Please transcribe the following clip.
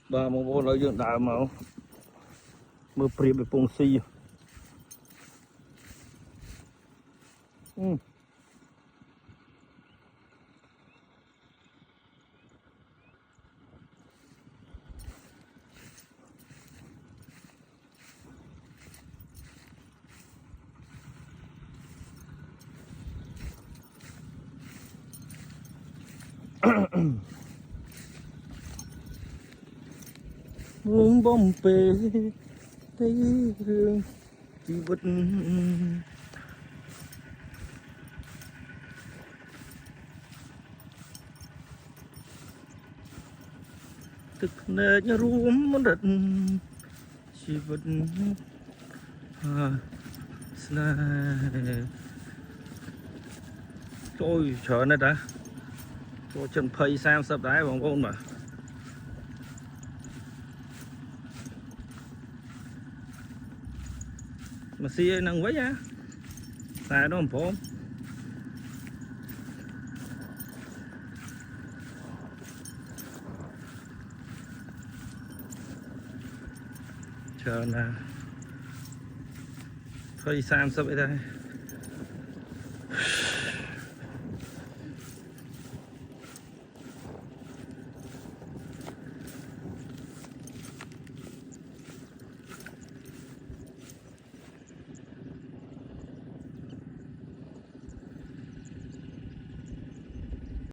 Và một bộ nội dung đạo màu mưa priệp về pông si muốn bom bê thấy hương chỉ vật thực nơi nhà ruộng mất đất chỉ vật tôi chờ này đã cho chân phây sang sập đáy bằng con mà xia năng quá nha xài đó không phổ chờ nè phây sang sập đây